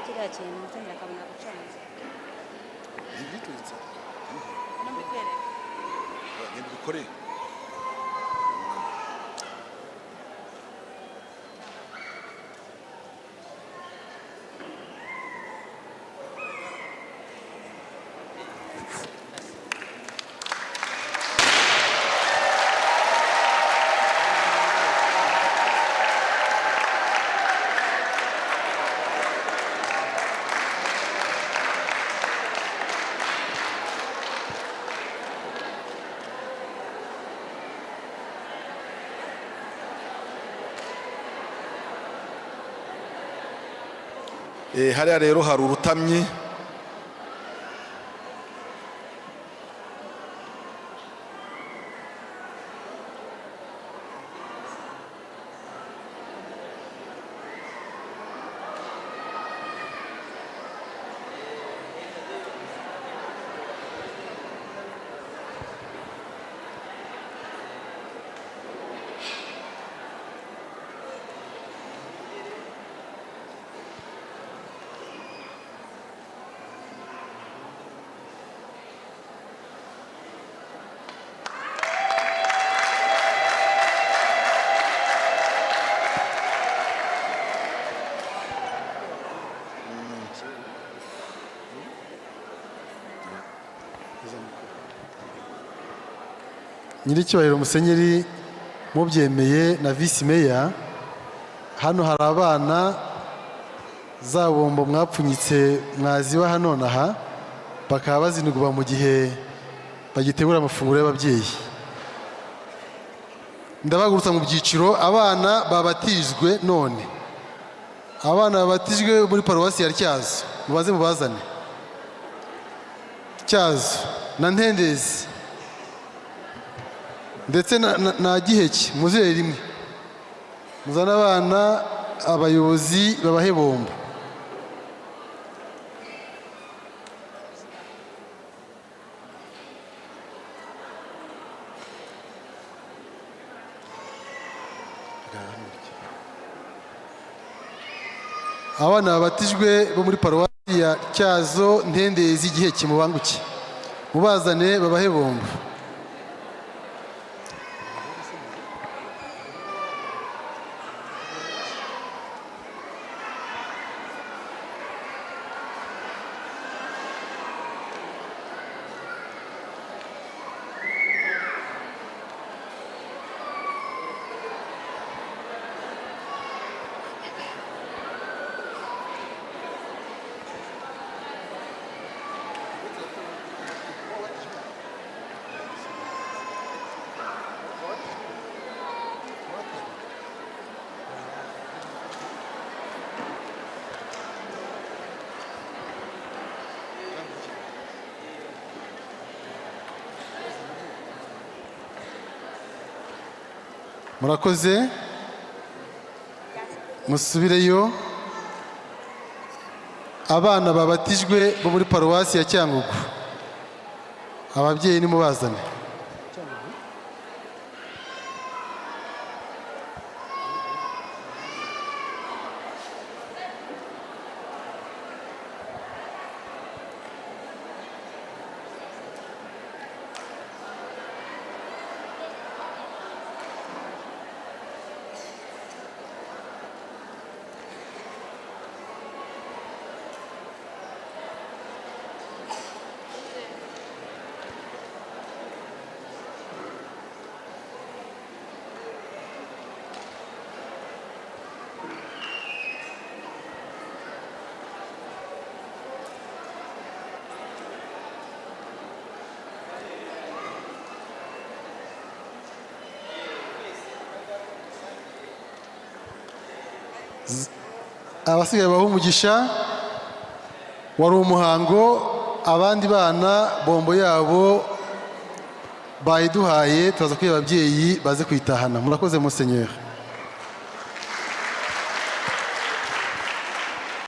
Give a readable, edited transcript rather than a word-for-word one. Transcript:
kiriya kintu musenyeri akabona gucanza ibituritse no mbikwereka ngende dukore hariya rero hari urutamyi nyiricyubahiro musenyeri mubyemeye na visi meya hano hari abana za bombo mwapfunyitse mwazibaha nonaha bakaba bazinugwa mu gihe bagitegura amafunguro y'ababyeyi ndabagurutsa mu byiciro abana babatijwe none abana babatijwe muri paruwasi ya Tyazo mubaze mubazane Tyazo na Ntendezi ndetse na Giheke muzere rimwe muzana abana abayobozi babahe Bombo abana babatijwe bo muri paruwasi ya Tyazo Ntendezi Giheke mubanguke mubazane babahe Bombo murakoze musubireyo abana babatijwe bo muri paruwasi ya Cyangugu ababyeyi nimubazane abasigaye baha umugisha wari umuhango abandi bana bombo yabo bayiduhaye turaza kwiba ababyeyi baze kwitahana murakoze musenyeri